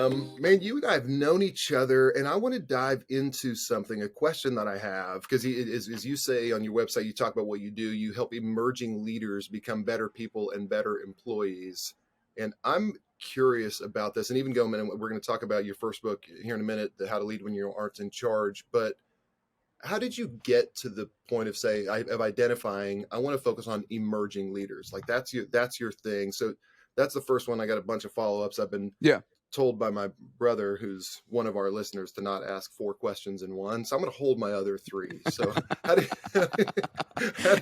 Man, you and I have known each other, and I want to dive into something, a question that I have, because as you say on your website, you talk about what you do. You help emerging leaders become better people and better employees. And I'm curious about this, and even go a minute, we're going to talk about your first book here in a minute, How to Lead When You Aren't in Charge. But how did you get to the point of saying, of identifying, I want to focus on emerging leaders? Like that's your thing. So that's the first one. I got a bunch of follow-ups. I've been told by my brother, who's one of our listeners, to not ask 4 questions in one. So I'm going to hold my other 3. So how did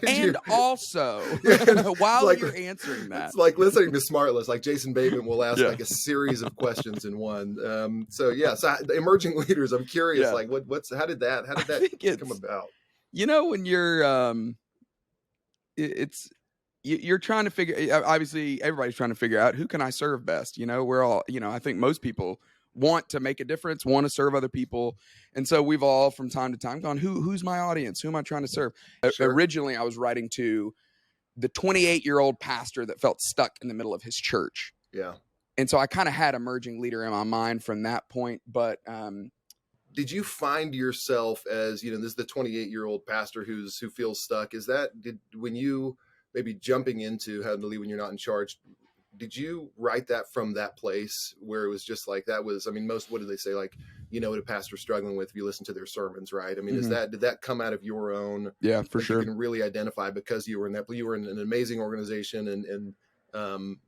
and you... also, while like, you're answering that, it's like listening to Smartless, like Jason Bateman will ask like a series of questions in one. So the emerging leaders, I'm curious, like how did that come about? You know, when you're, you're trying to figure, obviously everybody's trying to figure out who can I serve best. You know, we're all, I think most people want to make a difference, want to serve other people. And so we've all from time to time gone, who's my audience? Who am I trying to serve? Sure. Originally, I was writing to the 28-year-old pastor that felt stuck in the middle of his church. Yeah. And so I kind of had emerging leader in my mind from that point. But did you find yourself as, this is the 28-year-old pastor who feels stuck? When you maybe jumping into How to Lead When You're Not in Charge, did you write that from that place where it was just like, that was, what do they say? Like, what a pastor's struggling with if you listen to their sermons, right? Did that come out of your own? Yeah, for sure. You can really identify because you were in an amazing organization and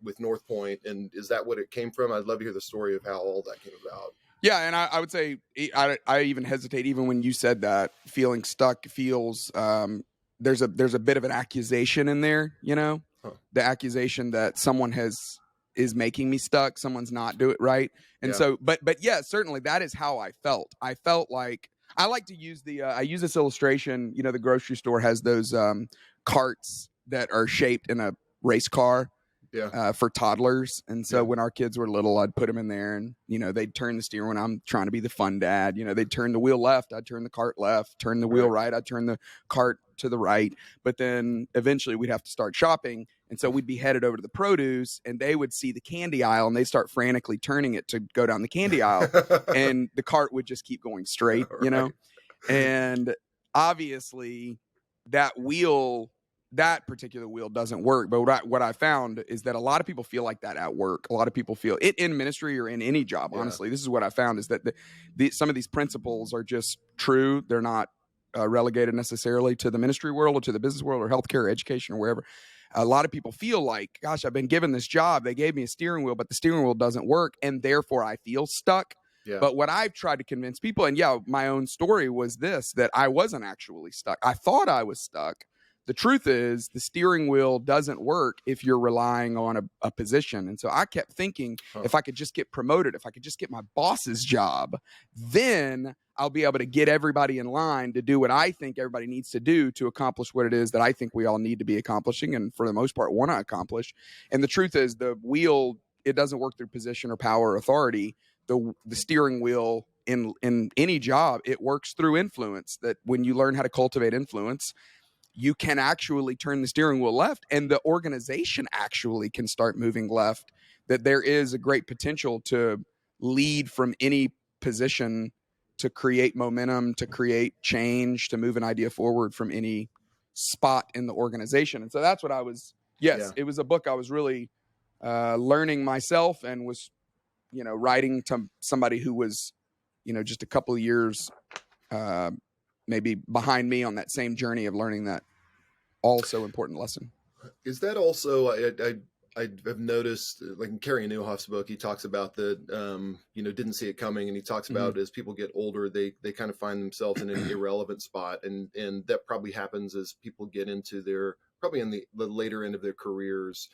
with North Point. And is that what it came from? I'd love to hear the story of how all that came about. Yeah. And I would say, I even hesitate, even when you said that, feeling stuck feels, there's a bit of an accusation in there, the accusation that someone is making me stuck. Someone's not doing it right. And so, but yeah, certainly that is how I felt. I felt like I like to use I use this illustration, the grocery store has those, carts that are shaped in a race car. For toddlers. And so when our kids were little, I'd put them in there and, they'd turn the steering when I'm trying to be the fun dad. They'd turn the wheel left, I'd turn the cart left, turn the wheel right, I'd turn the cart to the right. But then eventually we'd have to start shopping. And so we'd be headed over to the produce and they would see the candy aisle and they'd start frantically turning it to go down the candy aisle. And the cart would just keep going straight, And obviously that particular wheel doesn't work. But what I found is that a lot of people feel like that at work. A lot of people feel it in ministry or in any job. Honestly, this is what I found is that some of these principles are just true. They're not relegated necessarily to the ministry world or to the business world or healthcare or education or wherever. A lot of people feel like, gosh, I've been given this job. They gave me a steering wheel, but the steering wheel doesn't work. And therefore I feel stuck. Yeah. But what I've tried to convince people, and my own story was this, that I wasn't actually stuck. I thought I was stuck. The truth is the steering wheel doesn't work if you're relying on a position. And so I kept thinking, if I could just get promoted, if I could just get my boss's job, then I'll be able to get everybody in line to do what I think everybody needs to do to accomplish what it is that I think we all need to be accomplishing and for the most part want to accomplish. And the truth is the wheel, it doesn't work through position or power or authority. The steering wheel in any job, it works through influence. That when you learn how to cultivate influence, you can actually turn the steering wheel left and the organization actually can start moving left. That there is a great potential to lead from any position, to create momentum, to create change, to move an idea forward from any spot in the organization. And so that's what I was, it was a book I was really learning myself and was, writing to somebody who was, just a couple of years maybe behind me on that same journey of learning that also important lesson. Is that also, I've noticed, like in Carrie Nieuwhof's book, he talks about the, didn't see it coming. And he talks about as people get older, they kind of find themselves in an irrelevant spot. And that probably happens as people get into probably in the later end of their careers.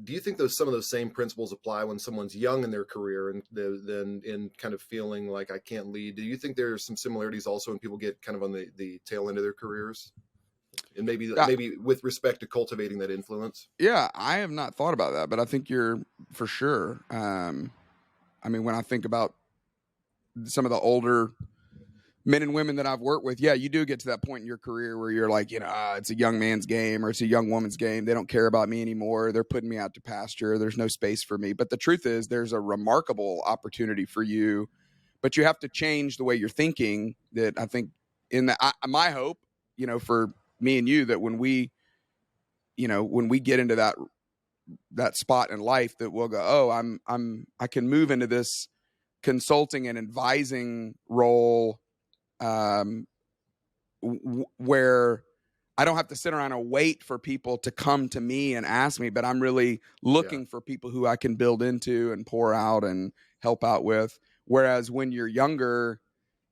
Do you think some of those same principles apply when someone's young in their career and then in kind of feeling like I can't lead? Do you think there's some similarities also when people get kind of on the tail end of their careers? And maybe with respect to cultivating that influence? Yeah, I have not thought about that, but I think you're for sure. When I think about some of the older men and women that I've worked with, yeah, you do get to that point in your career where you're like, it's a young man's game or it's a young woman's game. They don't care about me anymore. They're putting me out to pasture. There's no space for me. But the truth is there's a remarkable opportunity for you, but you have to change the way you're thinking. That I think my hope, for me and you, that when we get into that spot in life, that we'll go, oh, I can move into this consulting and advising role, where I don't have to sit around and wait for people to come to me and ask me, but I'm really looking for people who I can build into and pour out and help out with. Whereas when you're younger,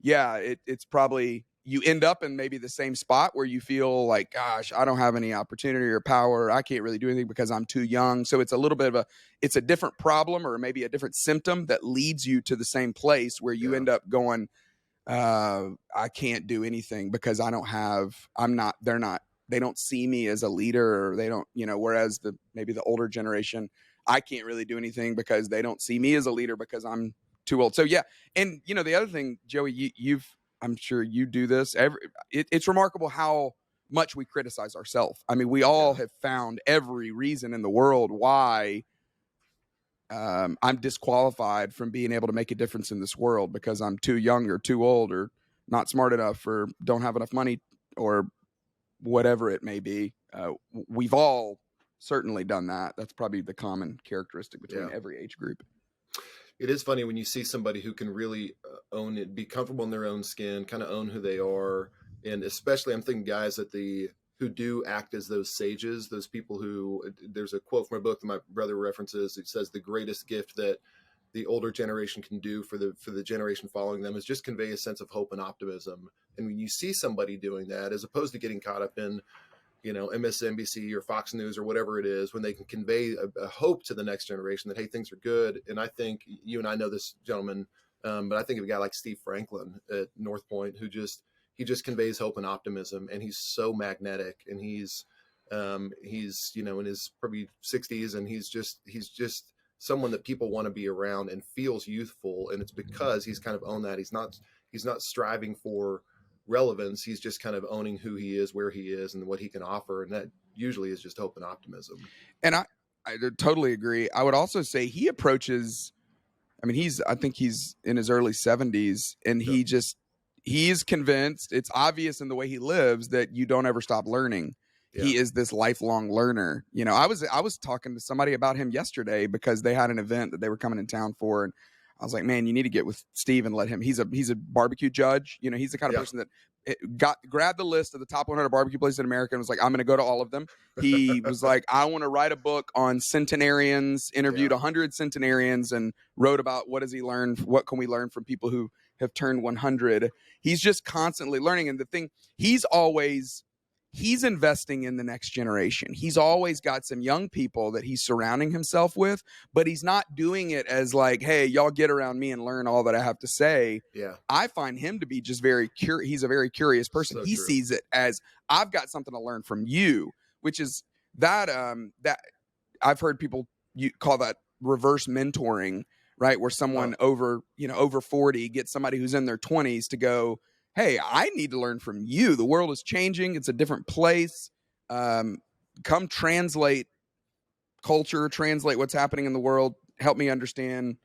it's probably, you end up in maybe the same spot where you feel like, gosh, I don't have any opportunity or power. I can't really do anything because I'm too young. So it's a little bit of it's a different problem or maybe a different symptom that leads you to the same place where you end up going, I can't do anything because they don't see me as a leader, or they don't, whereas maybe the older generation, I can't really do anything because they don't see me as a leader because I'm too old. So yeah. And the other thing, Joey, I'm sure you do this it's remarkable how much we criticize ourselves. I mean, we all have found every reason in the world why I'm disqualified from being able to make a difference in this world because I'm too young or too old or not smart enough or don't have enough money or whatever it may be. We've all certainly done that. That's probably the common characteristic between every age group. It is funny when you see somebody who can really own it, be comfortable in their own skin, kind of own who they are. And especially I'm thinking guys who do act as those sages, those people who, there's a quote from a book that my brother references. It says the greatest gift that the older generation can do for the generation following them is just convey a sense of hope and optimism. And when you see somebody doing that, as opposed to getting caught up in, MSNBC or Fox News or whatever it is, when they can convey a hope to the next generation that, hey, things are good. And I think you and I know this gentleman, but I think of a guy like Steve Franklin at North Point, he just conveys hope and optimism, and he's so magnetic, and he's in his probably 60s, and he's just someone that people want to be around and feels youthful. And it's because he's kind of owned that. He's not striving for relevance. He's just kind of owning who he is, where he is, and what he can offer. And that usually is just hope and optimism. And I totally agree. I would also say he approaches, I think he's in his early 70s, and he's convinced, it's obvious in the way he lives, that you don't ever stop learning. Yeah. He is this lifelong learner. I was talking to somebody about him yesterday because they had an event that they were coming in town for, and I was like, man, you need to get with Steve and let him. He's a barbecue judge. He's the kind of person that grabbed the list of the top 100 barbecue places in America and was like, I'm going to go to all of them. He was like, I want to write a book on centenarians, interviewed 100 centenarians and wrote about what can we learn from people who have turned 100. He's just constantly learning. And the thing, he's investing in the next generation. He's always got some young people that he's surrounding himself with, but he's not doing it as like, hey, y'all get around me and learn all that I have to say. Yeah. I find him to be just very curious. He's a very curious person. So he sees it as, I've got something to learn from you, which is that I've heard people call that reverse mentoring, right? Where someone over 40 gets somebody who's in their 20s to go, hey, I need to learn from you. The world is changing. It's a different place. Come translate culture, translate what's happening in the world. Help me understand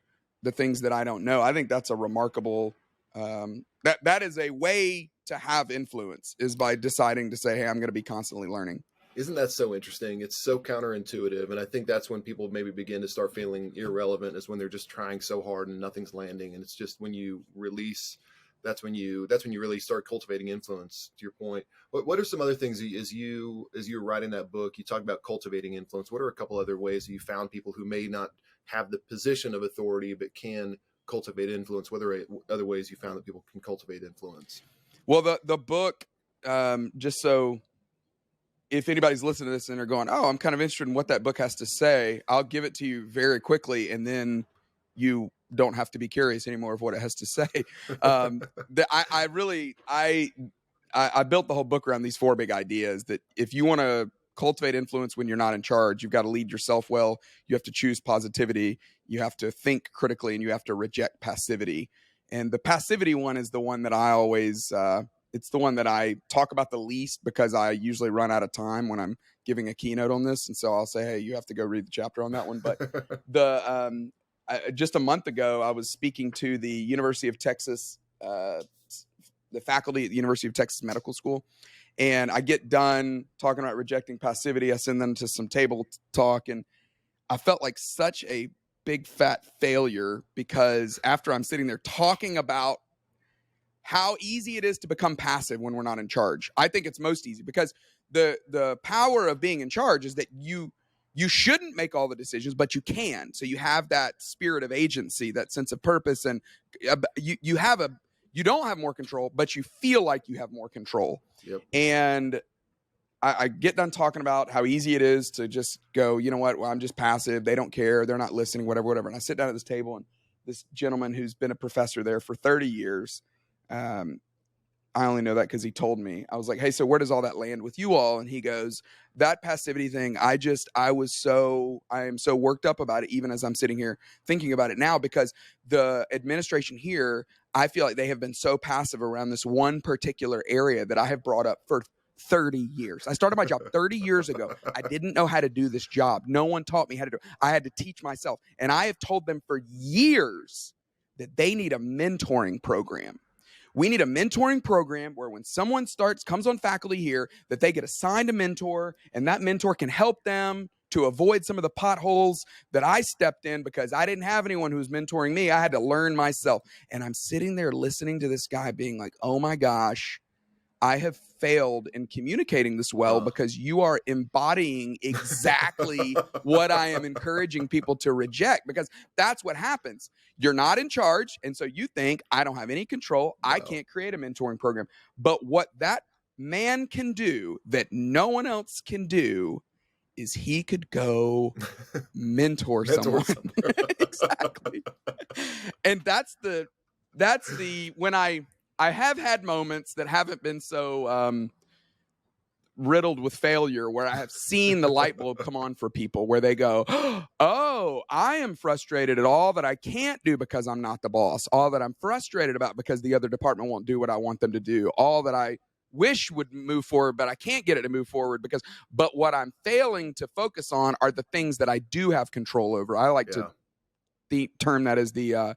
the things that I don't know. I think that's a remarkable, that is a way to have influence, is by deciding to say, hey, I'm going to be constantly learning. Isn't that so interesting? It's so counterintuitive. And I think that's when people maybe begin to start feeling irrelevant, is when they're just trying so hard and nothing's landing. And it's just when you release, that's when you really start cultivating influence, to your point. What are some other things as you were writing that book, you talk about cultivating influence? What are a couple other ways that you found people who may not have the position of authority, but can cultivate influence? What are other ways you found that people can cultivate influence? Well, the book, just so if anybody's listening to this and are going, oh, I'm kind of interested in what that book has to say, I'll give it to you very quickly, and then you don't have to be curious anymore of what it has to say. I built the whole book around these 4 big ideas, that if you want to cultivate influence when you're not in charge, you've got to lead yourself well. You have to choose positivity. You have to think critically, and you have to reject passivity. And the passivity one is the one that I always, it's the one that I talk about the least, because I usually run out of time when I'm giving a keynote on this. And so I'll say, hey, you have to go read the chapter on that one. But just a month ago, I was speaking to the University of Texas, the faculty at the University of Texas Medical School. And I get done talking about rejecting passivity. I send them to some table talk, and I felt like such a big fat failure, because after I'm sitting there talking about how easy it is to become passive when we're not in charge. I think it's most easy, because the power of being in charge is that you shouldn't make all the decisions, but you can. So you have that spirit of agency, that sense of purpose, and you don't have more control, but you feel like you have more control. Yep. And I get done talking about how easy it is to just go, you know what, well, I'm just passive. They don't care. They're not listening, whatever. And I sit down at this table, and this gentleman who's been a professor there for 30 years, I only know that because he told me. I was like, hey, so where does all that land with you all? And he goes, that passivity thing, I am so worked up about it, even as I'm sitting here thinking about it now, because the administration here, I feel like they have been so passive around this one particular area that I have brought up for 30 years. I started my job 30 years ago. I didn't know how to do this job. No one taught me how to do it. I had to teach myself. And I have told them for years that they need a mentoring program. We need a mentoring program where when someone comes on faculty here, that they get assigned a mentor, and that mentor can help them to avoid some of the potholes that I stepped in, because I didn't have anyone who was mentoring me. I had to learn myself. And I'm sitting there listening to this guy being like, oh my gosh, I have failed in communicating this well, because you are embodying exactly what I am encouraging people to reject, because that's what happens. You're not in charge. And so you think, I don't have any control. I can't create a mentoring program. But what that man can do that no one else can do is he could go mentor someone. Exactly. And that's when I have had moments that haven't been so riddled with failure, where I have seen the light bulb come on for people, where they go, oh, I am frustrated at all that I can't do because I'm not the boss, all that I'm frustrated about because the other department won't do what I want them to do, all that I wish would move forward, but I can't get it to move forward but what I'm failing to focus on are the things that I do have control over. I like to term that as the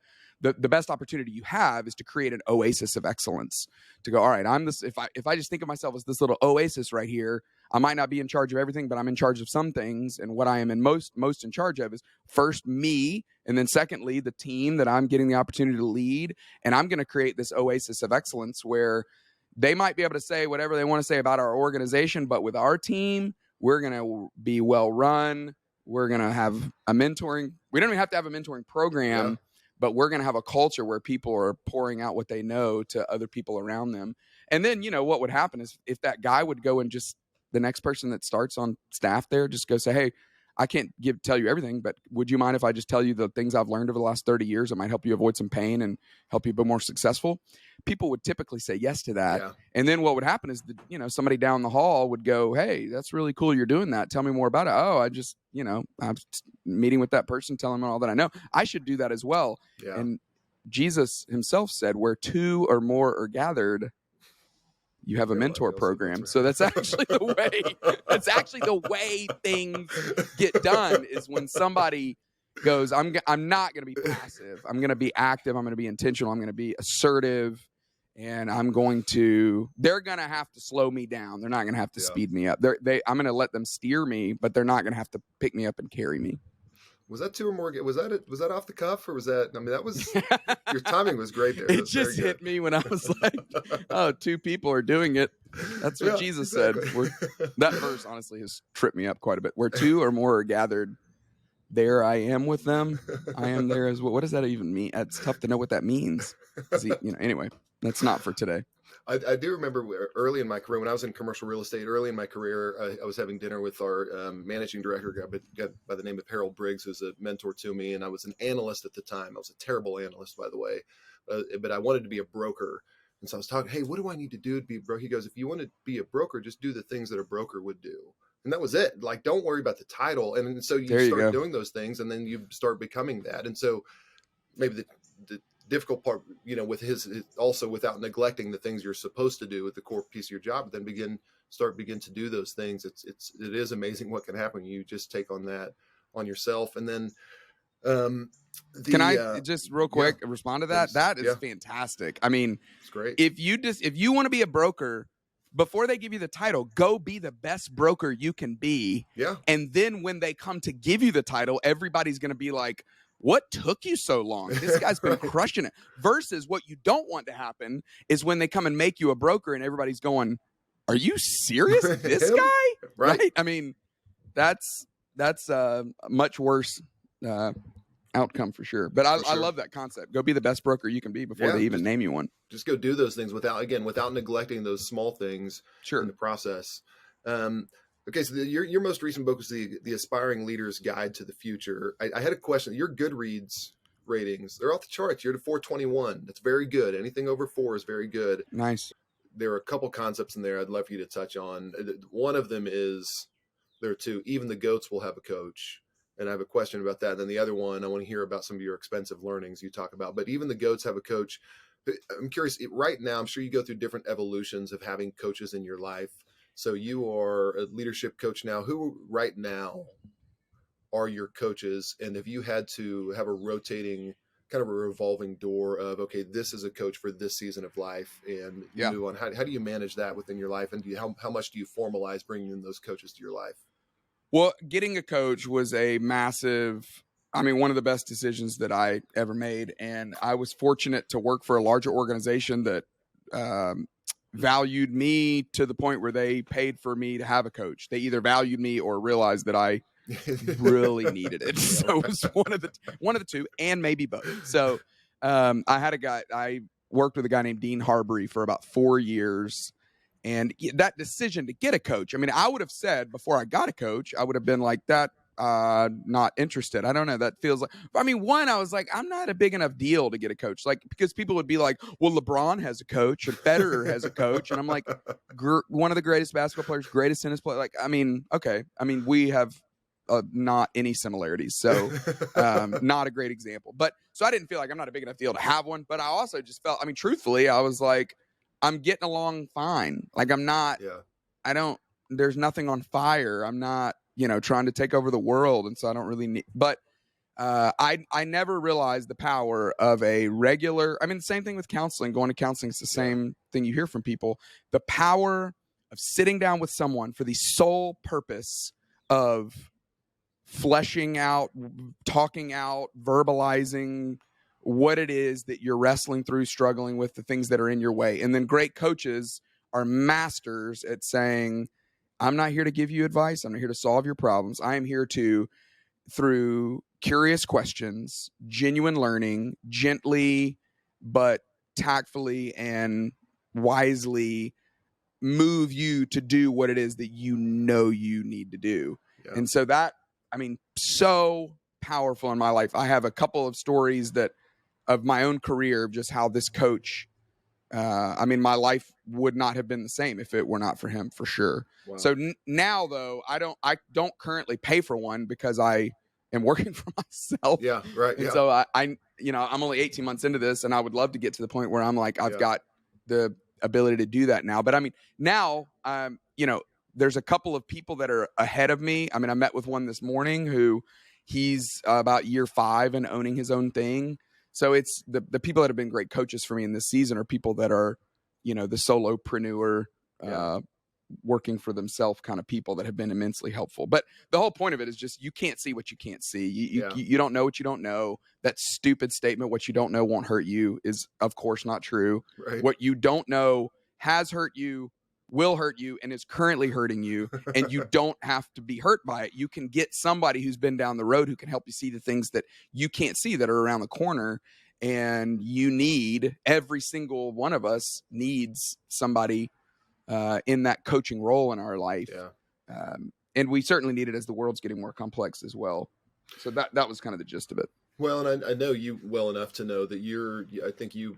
best opportunity you have is to create an oasis of excellence, to go, all right, if I just think of myself as this little oasis right here, I might not be in charge of everything, but I'm in charge of some things. And what I am most in charge of is first me, and then secondly, the team that I'm getting the opportunity to lead. And I'm going to create this oasis of excellence where they might be able to say whatever they want to say about our organization, but with our team, we're going to be well run. We're going to have a mentoring. We don't even have to have a mentoring program, but we're going to have a culture where people are pouring out what they know to other people around them. And then, what would happen is if that guy would go and just, the next person that starts on staff there, just go say, hey, I can't tell you everything, but would you mind if I just tell you the things I've learned over the last 30 years that might help you avoid some pain and help you be more successful? People would typically say yes to that. Yeah. And then what would happen is somebody down the hall would go, hey, that's really cool you're doing that. Tell me more about it. Oh, I just, I'm meeting with that person, telling them all that I know. I should do that as well. Yeah. And Jesus himself said, where two or more are gathered, you have a mentor program. So that's actually the way. That's actually the way things get done, is when somebody goes, I'm not going to be passive. I'm going to be active. I'm going to be intentional. I'm going to be assertive, and they're going to have to slow me down. They're not going to have to speed me up. I'm going to let them steer me, but they're not going to have to pick me up and carry me. Was that two or more? Was that off the cuff, or was that? I mean, that was your timing was great there. It just hit me when I was like, "Oh, two people are doing it." That's what Jesus said. That verse honestly has tripped me up quite a bit. Where two or more are gathered, there I am with them. I am there as well. What does that even mean? It's tough to know what that means. Anyway, that's not for today. I do remember early in my career, when I was in commercial real estate, early in my career, I was having dinner with our managing director, guy by the name of Harold Briggs, who's a mentor to me. And I was an analyst at the time. I was a terrible analyst, by the way, but I wanted to be a broker. And so I was talking, hey, what do I need to do to be a broker? He goes, if you want to be a broker, just do the things that a broker would do. And that was it. Like, don't worry about the title. And so you start doing those things, and then you start becoming that. And so maybe the difficult part, with his also without neglecting the things you're supposed to do with the core piece of your job, but then begin to do those things. It is amazing what can happen when you just take on that on yourself. And then can I just real quick respond to that? Please. That is fantastic. I mean, it's great. If you want to be a broker, before they give you the title, go be the best broker you can be. Yeah. And then when they come to give you the title, everybody's going to be like, what took you so long? This guy's been crushing it. Versus what you don't want to happen is when they come and make you a broker and everybody's going, are you serious? This guy? Right. I mean, that's a much worse outcome for sure. But I love that concept. Go be the best broker you can be before they even name you one. Just go do those things without neglecting those small things in the process. Okay, so your most recent book was the Aspiring Leader's Guide to the Future. I had a question. Your Goodreads ratings, they're off the charts. You're at 421. That's very good. Anything over 4 is very good. Nice. There are a couple concepts in there I'd love for you to touch on. One of them is, there are 2, even the goats will have a coach. And I have a question about that. And then the other one, I want to hear about some of your expensive learnings you talk about. But even the goats have a coach. I'm curious, right now, I'm sure you go through different evolutions of having coaches in your life. So you are a leadership coach now. Who right now are your coaches? And if you had to have a rotating, kind of a revolving door of, okay, this is a coach for this season of life, and you move on. How do you manage that within your life? And how much do you formalize bringing in those coaches to your life? Well, getting a coach was a massive, one of the best decisions that I ever made. And I was fortunate to work for a larger organization that valued me to the point where they paid for me to have a coach. They either valued me or realized that I really needed it. So it was one of the two, and maybe both. So I worked with a guy named Dean Harbury for about 4 years. And that decision to get a coach, I would have said before I got a coach, I would have been like that, not interested. I don't know. That feels like, one, I was like, I'm not a big enough deal to get a coach. Like, because people would be like, well, LeBron has a coach and Federer has a coach. And I'm like, one of the greatest basketball players, greatest tennis player. Like, okay. We have not any similarities. So not a great example. But so I didn't feel like I'm not a big enough deal to have one. But I also just felt, truthfully, I was like, I'm getting along fine. Like there's nothing on fire. I'm not, trying to take over the world. And so I don't really need, but I never realized the power of a regular, the same thing with counseling, going to counseling. It's the same thing you hear from people, the power of sitting down with someone for the sole purpose of fleshing out, talking out, verbalizing what it is that you're wrestling through, struggling with, the things that are in your way. And then great coaches are masters at saying, I'm not here to give you advice. I'm not here to solve your problems. I am here to, through curious questions, genuine learning, gently but tactfully and wisely move you to do what it is that you need to do. Yeah. And so that, so powerful in my life. I have a couple of stories of my own career of just how this coach, my life would not have been the same if it were not for him, for sure. Wow. So now though, I don't currently pay for one because I am working for myself. Yeah. Right. And so I'm only 18 months into this, and I would love to get to the point where I'm like, I've got the ability to do that now. But now, there's a couple of people that are ahead of me. I met with one this morning who he's about year 5 and owning his own thing. So it's the people that have been great coaches for me in this season are people that are, the solopreneur, working for themselves kind of people that have been immensely helpful. But the whole point of it is just, you can't see what you can't see. You don't know what you don't know. That stupid statement, what you don't know won't hurt you, is of course not true. Right. What you don't know has hurt you, will hurt you, and is currently hurting you. And you don't have to be hurt by it. You can get somebody who's been down the road who can help you see the things that you can't see that are around the corner. And every single one of us needs somebody in that coaching role in our life. Yeah. And we certainly need it as the world's getting more complex as well. So that was kind of the gist of it. Well, and I know you well enough to know that I think you,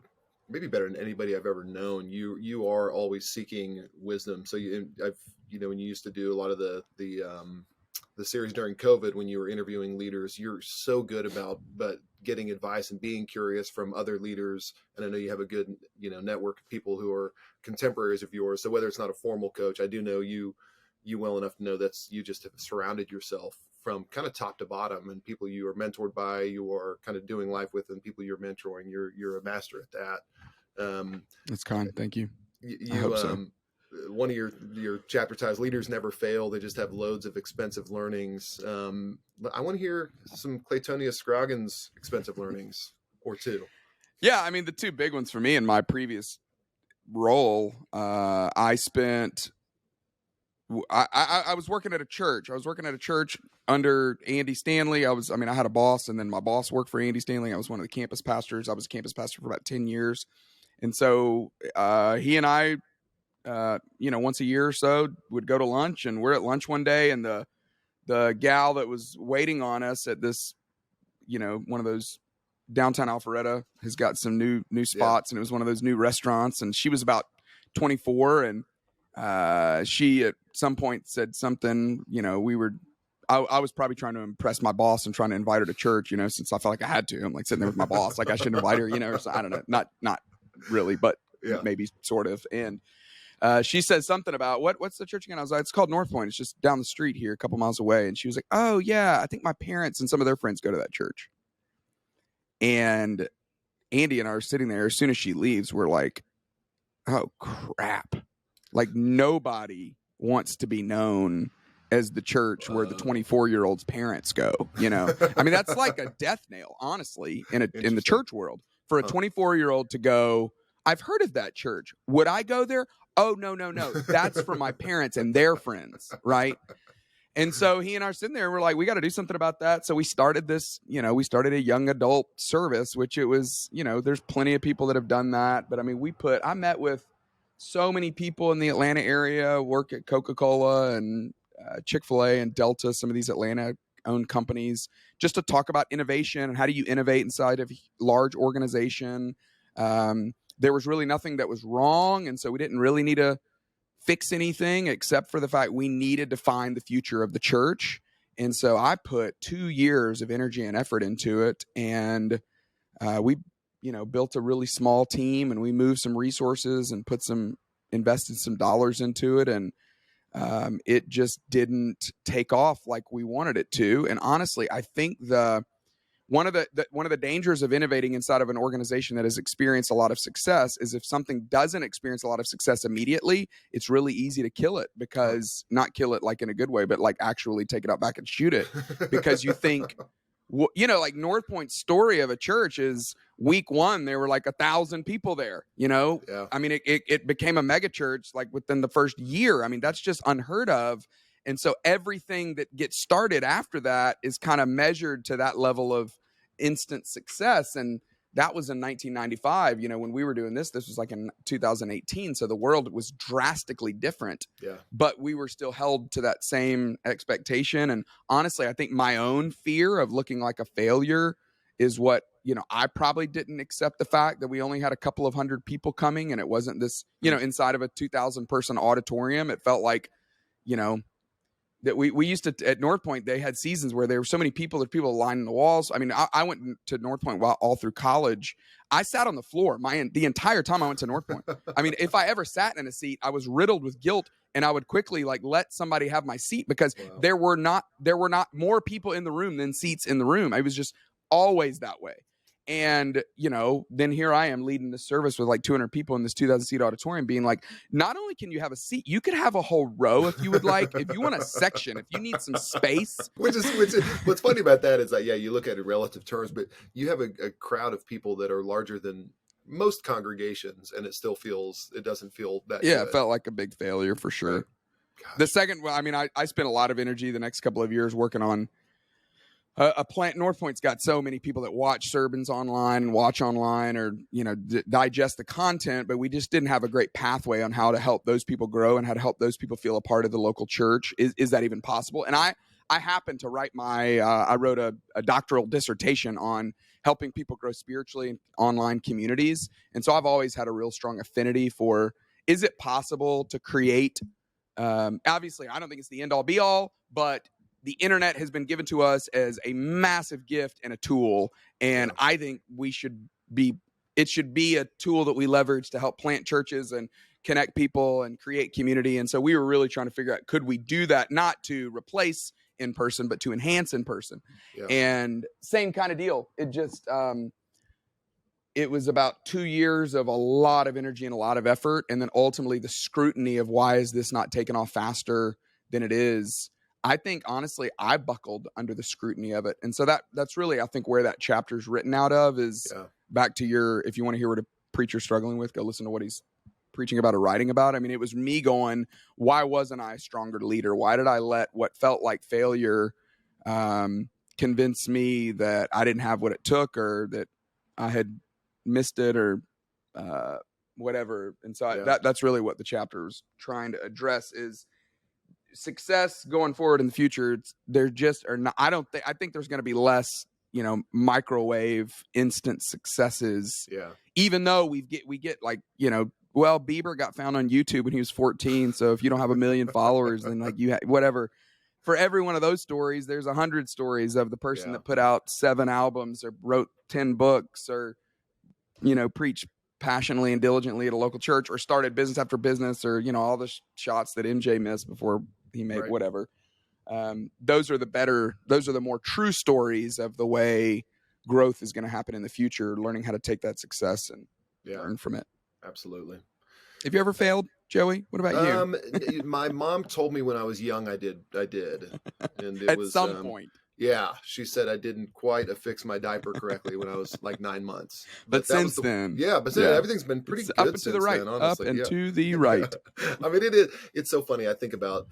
maybe better than anybody I've ever known, you are always seeking wisdom. So when you used to do a lot of the the series during COVID when you were interviewing leaders. You're so good about getting advice and being curious from other leaders. And I know you have a good, network of people who are contemporaries of yours. So whether it's not a formal coach, I do know you well enough to know you just have surrounded yourself from kind of top to bottom, and people you are mentored by, you are kind of doing life with, and people you're mentoring. You're a master at that. That's kind. Thank you. I hope so. One of your chapter titles, Leaders Never Fail. They just have loads of expensive learnings. I want to hear some Clay Scroggins expensive learnings or two. Yeah, I mean, the two big ones for me in my previous role, I was working at a church. I was working at a church under Andy Stanley. I had a boss, and then my boss worked for Andy Stanley. I was one of the campus pastors. I was a campus pastor for about 10 years. And so he and I, once a year or so would go to lunch, and we're at lunch one day, and the gal that was waiting on us at this, one of those downtown Alpharetta has got some new spots, and it was one of those new restaurants, and she was about 24, and she at some point said something, I was probably trying to impress my boss and trying to invite her to church, since I felt like I had to. I'm like sitting there with my boss, like I should invite her, or so, I don't know, not really, but maybe sort of. And she said something about what's the church again? I was like, it's called North Point. It's just down the street here, a couple miles away. And she was like, oh yeah, I think my parents and some of their friends go to that church. And Andy and I are sitting there. As soon as she leaves, we're like, oh crap. Like nobody wants to be known as the church where the 24-year-old's parents go, I mean, that's like a death nail, honestly, in the church world. For a 24-year-old to go, I've heard of that church. Would I go there? Oh, no. That's for my parents and their friends, right? And so he and I are sitting there, and we're like, we got to do something about that. So we started this, we started a young adult service, which it was, there's plenty of people that have done that. But I mean, I met with so many people in the Atlanta area, work at Coca-Cola and Chick-fil-A and Delta, some of these Atlanta-owned companies, just to talk about innovation and how do you innovate inside of a large organization. There was really nothing that was wrong, and so we didn't really need to fix anything except for the fact we needed to find the future of the church. And so I put 2 years of energy and effort into it, and we built a really small team, and we moved some resources and invested some dollars into it. And it just didn't take off like we wanted it to. And honestly, I think one of the dangers of innovating inside of an organization that has experienced a lot of success is if something doesn't experience a lot of success immediately, it's really easy to kill it, because not kill it like in a good way, but like actually take it out back and shoot it, because you think, like North Point's story of a church is week one, there were like 1,000 people there, I mean, it became a mega church like within the first year. I mean, that's just unheard of. And so everything that gets started after that is kind of measured to that level of instant success. And that was in 1995. When we were doing this was like in 2018. So the world was drastically different. Yeah. But we were still held to that same expectation. And honestly, I think my own fear of looking like a failure is what, I probably didn't accept the fact that we only had a couple of hundred people coming, and it wasn't this, inside of a 2,000 person auditorium. It felt like, that we used to, at North Point, they had seasons where there were so many people, there's people lining the walls. I mean, I went to North Point all through college. I sat on the floor the entire time I went to North Point. I mean, if I ever sat in a seat, I was riddled with guilt, and I would quickly let somebody have my seat, because there were not more people in the room than seats in the room. I was just always that way. And, then here I am leading the service with like 200 people in this 2,000 seat auditorium, being like, not only can you have a seat, you could have a whole row if you would like, if you want a section, if you need some space. Which is what's funny about that is that, you look at it in relative terms, but you have a crowd of people that are larger than most congregations, and it doesn't feel that good. It felt like a big failure for sure. Right. The second, I spent a lot of energy the next couple of years working on a plant. North Point's got so many people that watch sermons online and watch online, or digest the content, but we just didn't have a great pathway on how to help those people grow and how to help those people feel a part of the local church. Is that even possible? And I happened to write I wrote a doctoral dissertation on helping people grow spiritually in online communities, and so I've always had a real strong affinity for, is it possible to create? Obviously, I don't think it's the end all be all, but the internet has been given to us as a massive gift and a tool. And I think it should be a tool that we leverage to help plant churches and connect people and create community. And so we were really trying to figure out, could we do that, not to replace in person, but to enhance in person? And same kind of deal. It just, it was about 2 years of a lot of energy and a lot of effort. And then ultimately the scrutiny of why is this not taking off faster than it is? I think, honestly, I buckled under the scrutiny of it. And so that's really, I think, where that chapter is written out of is back to your, if you want to hear what a preacher's struggling with, go listen to what he's preaching about or writing about. I mean, it was me going, why wasn't I a stronger leader? Why did I let what felt like failure convince me that I didn't have what it took, or that I had missed it, or whatever? And so that's really what the chapter is trying to address, is success going forward in the future. There just are not, I think there's going to be less, microwave instant successes. Even though we get like, well, Bieber got found on YouTube when he was 14. So if you don't have 1 million followers, then like whatever. For every one of those stories, there's 100 stories of the person that put out 7 albums or wrote 10 books, or, preached passionately and diligently at a local church, or started business after business, or, all the shots that MJ missed before he made whatever. Those are the more true stories of the way growth is going to happen in the future, learning how to take that success and learn from it. Absolutely. Have you ever failed, Joey? What about you? My mom told me when I was young, I did. And it At was some point. Yeah. She said I didn't quite affix my diaper correctly when I was like 9 months. But since then. Yeah. But everything's been pretty good. Up and since to the right. then, honestly. Up and to the right. I mean, it's so funny. I think about,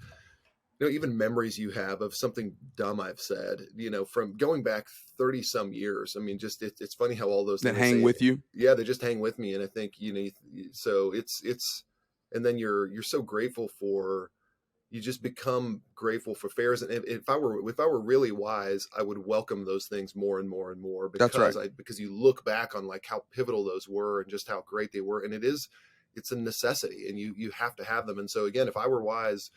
even memories you have of something dumb I've said, from going back 30 some years. I mean, just, it's funny how all those that things hang with you. Yeah. They just hang with me. And I think, so it's, and then you're so grateful you just become grateful for fairs. And if I were really wise, I would welcome those things more and more and more, because that's right. Because you look back on like how pivotal those were and just how great they were. And it's a necessity, and you have to have them. And so again, if I were wise,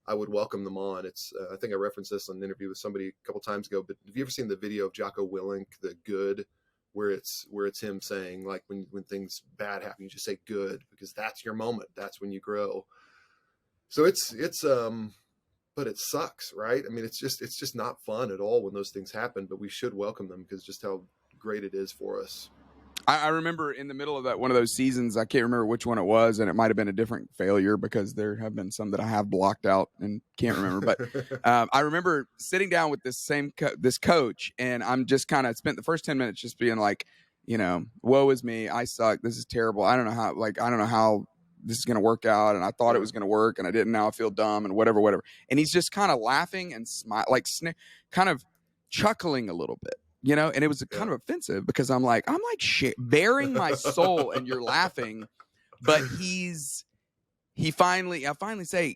I would welcome them on. It's I think I referenced this on an interview with somebody a couple times ago, but have you ever seen the video of Jocko Willink, The Good, where it's him saying, like, when things bad happen, you just say good, because that's your moment. That's when you grow. So it's but it sucks, right? I mean, it's just not fun at all when those things happen, but we should welcome them because just how great it is for us. I remember in the middle of one of those seasons, I can't remember which one it was, and it might have been a different failure, because there have been some that I have blocked out and can't remember. But I remember sitting down with this coach, and I'm just kind of spent the first 10 minutes just being like, woe is me, I suck, this is terrible, I don't know how this is going to work out, and I thought it was going to work, and I didn't. Now I feel dumb, and whatever. And he's just kind of laughing and kind of chuckling a little bit. And it was kind of offensive, because I'm like bearing my soul, and you're laughing. But I finally say,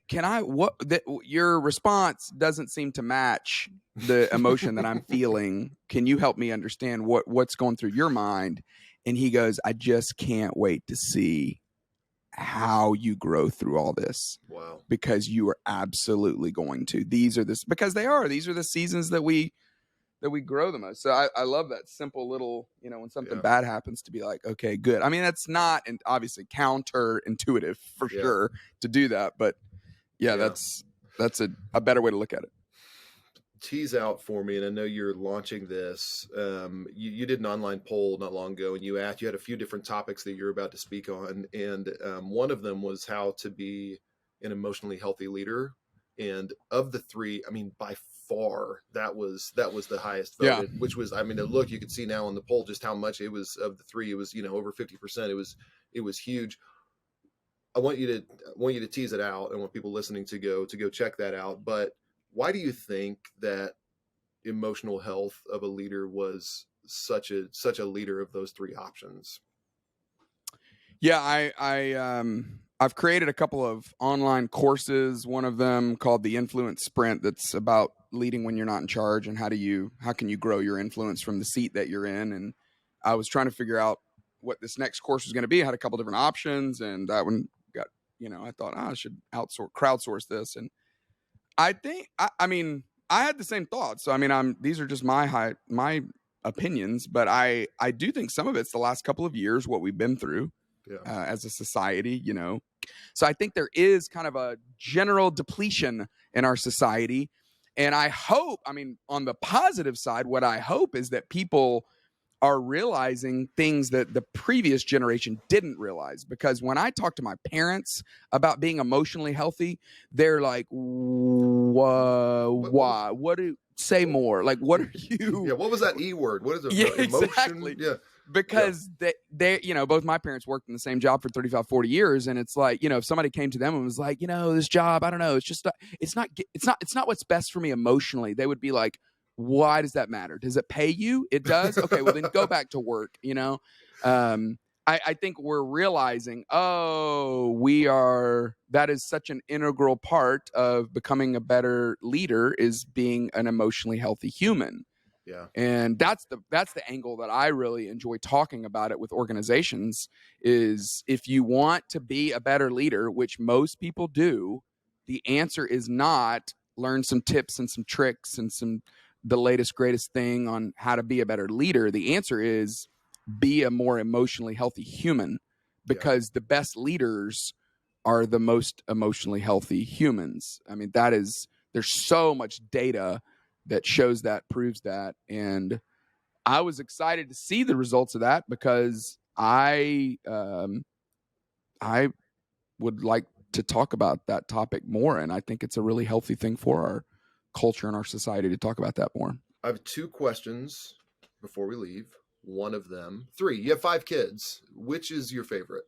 your response doesn't seem to match the emotion that I'm feeling. Can you help me understand what's going through your mind? And he goes, I just can't wait to see how you grow through all this. Wow. Because you are absolutely going to. These are the seasons that we grow the most. So I love that simple little, when something bad happens, to be like, okay, good. I mean, that's not, and obviously counterintuitive for sure to do that, but that's a better way to look at it. Tease out for me, and I know you're launching this. You did an online poll not long ago, and you had a few different topics that you're about to speak on, and one of them was how to be an emotionally healthy leader. And of the 3, I mean, by far, that was the highest voted, which was, I mean, look, you could see now on the poll just how much it was. Of the 3, it was over 50%. It was huge. I want you to tease it out. I want people listening to go check that out. But why do you think that emotional health of a leader was such a leader of those 3 options? Yeah, I've created a couple of online courses. One of them called the Influence Sprint, that's about leading when you're not in charge, and how can you grow your influence from the seat that you're in. And I was trying to figure out what this next course was going to be. I had a couple different options, and that one got, I thought I should crowdsource this. And I think, I mean, I had the same thoughts. So I mean, these are just my opinions, but I do think some of it's the last couple of years, what we've been through as a society, you know. So I think there is kind of a general depletion in our society. And I hope, I mean, on the positive side, what I hope is that people are realizing things that the previous generation didn't realize. Because when I talk to my parents about being emotionally healthy, they're like, why? What do say more? Like, what are you? Yeah, what was that E word? What is it? Yeah, Emotion? exactly. Yeah. Because they, you know, both my parents worked in the same job for 35, 40 years. And it's like, you know, if somebody came to them and was like, you know, this job, I don't know, it's just, it's not what's best for me emotionally. They would be like, why does that matter? Does it pay you? It does. Okay, well then go back to work, you know? I think we're realizing, that is such an integral part of becoming a better leader, is being an emotionally healthy human. Yeah. And that's the angle that I really enjoy talking about it with organizations, is if you want to be a better leader, which most people do, the answer is not learn some tips and some tricks and the latest greatest thing on how to be a better leader. The answer is be a more emotionally healthy human, because the best leaders are the most emotionally healthy humans. I mean, there's so much data that shows that, proves that. And I was excited to see the results of that, because I would like to talk about that topic more. And I think it's a really healthy thing for our culture and our society to talk about that more. I have 2 questions before we leave. One of them, 3. You have 5 kids. Which is your favorite?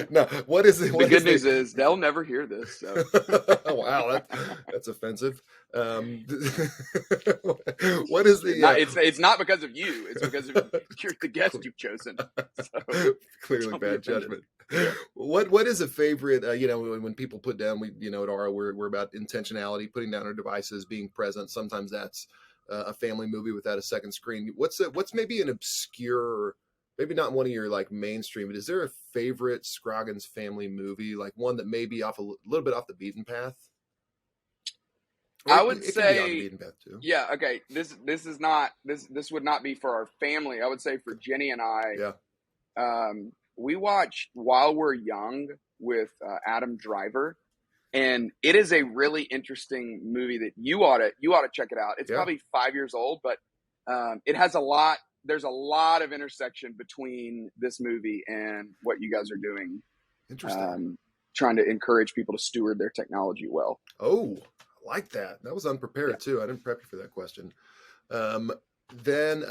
No, what is it? The good news is they'll never hear this. So. Wow, that's offensive. What is the? It's not because of you. It's because of you're the guest you've chosen. So, clearly bad judgment. What is a favorite? You know, when people put down, at Aro, we're about intentionality, putting down our devices, being present. Sometimes that's a family movie without a second screen. What's maybe an obscure, maybe not one of your like mainstream, but is there a favorite Scroggins family movie, like one that may be off a little bit off the beaten path? I would say, can be on the beaten path too. Yeah. Okay. This would not be for our family. I would say for Jenny and I. Yeah. We watched While We're Young with Adam Driver, and it is a really interesting movie that you ought to check it out. It's probably 5 years old, but it has there's a lot of intersection between this movie and what you guys are doing. Interesting. Trying to encourage people to steward their technology well. Oh, I like that. That was unprepared too. I didn't prep you for that question. Then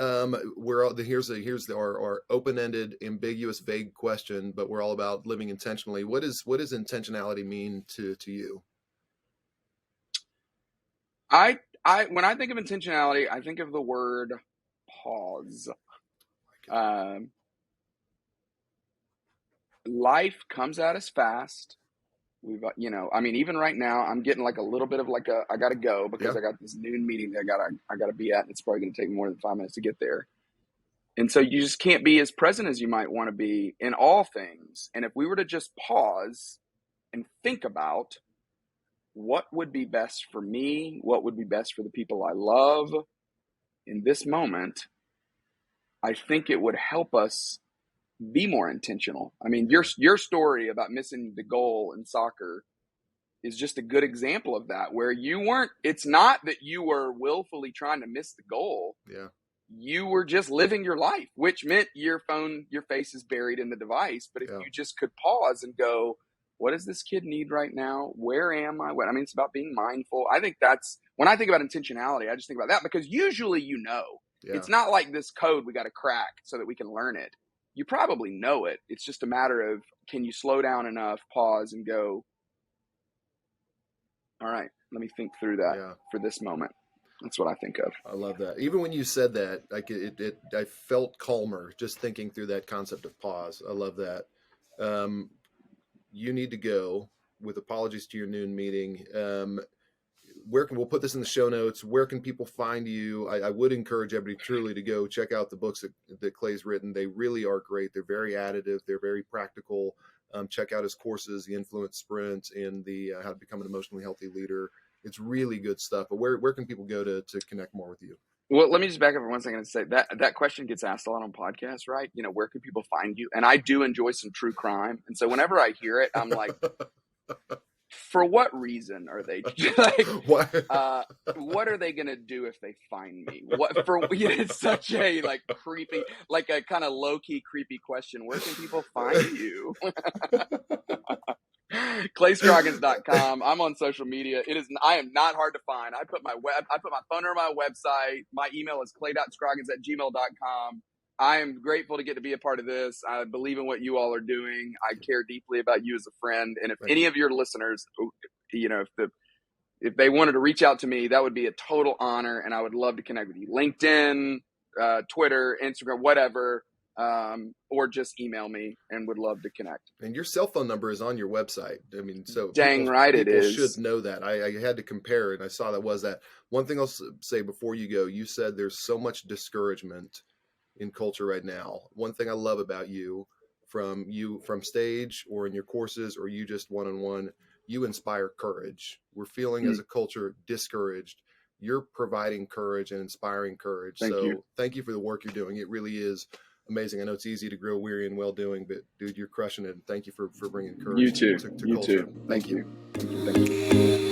here's our open-ended, ambiguous, vague question, but we're all about living intentionally. What does intentionality mean to you? When I think of intentionality, I think of the word pause. Life comes at us fast. We've, even right now, I'm getting like a little bit of I got to go because I got this noon meeting that I got to be at, and it's probably going to take more than 5 minutes to get there. And so you just can't be as present as you might want to be in all things. And if we were to just pause and think about what would be best for me, what would be best for the people I love in this moment, I think it would help us be more intentional. I mean, your story about missing the goal in soccer is just a good example of that, where it's not that you were willfully trying to miss the goal. Yeah. You were just living your life, which meant your face is buried in the device. But if you just could pause and go, what does this kid need right now? Where am I? It's about being mindful. I think that's, when I think about intentionality, I just think about that, because usually, it's not like this code we got to crack so that we can learn it. You probably know it. It's just a matter of, can you slow down enough, pause, and go, all right, let me think through that for this moment. That's what I think of. I love that. Even when you said that, I felt calmer just thinking through that concept of pause. I love that. You need to go, with apologies to your noon meeting. We'll put this in the show notes. Where can people find you? I would encourage everybody truly to go check out the books that Clay's written. They really are great. They're very additive. They're very practical. check out his courses, the Influence Sprint and the How to Become an Emotionally Healthy Leader. It's really good stuff. But where can people go to connect more with you? Well, let me just back up for 1 second and say that question gets asked a lot on podcasts, right? Where can people find you? And I do enjoy some true crime. And so whenever I hear it, I'm like, for what reason are they like, what are they going to do if they find me? It's such a like creepy, like a kind of low key creepy question. Where can people find you? clayscroggins.com. I'm on social media. I am not hard to find. I put my phone number on my website. My email is clay.scroggins@gmail.com. I am grateful to get to be a part of this. I believe in what you all are doing. I care deeply about you as a friend. And if any of your listeners, if they wanted to reach out to me, that would be a total honor. And I would love to connect with you. LinkedIn, Twitter, Instagram, whatever. Or just email me and would love to connect. And your cell phone number is on your website. I mean, so dang right it is. People should know that. I had to compare and I saw that. One thing I'll say before you go, you said there's so much discouragement in culture right now. One thing I love about you from stage or in your courses or you just one-on-one, you inspire courage. We're feeling as a culture discouraged. You're providing courage and inspiring courage. Thank you for the work you're doing. It really is amazing. I know it's easy to grow weary and well doing, but dude, you're crushing it. Thank you for bringing courage you too. to You culture. too. Thank you. Thank you.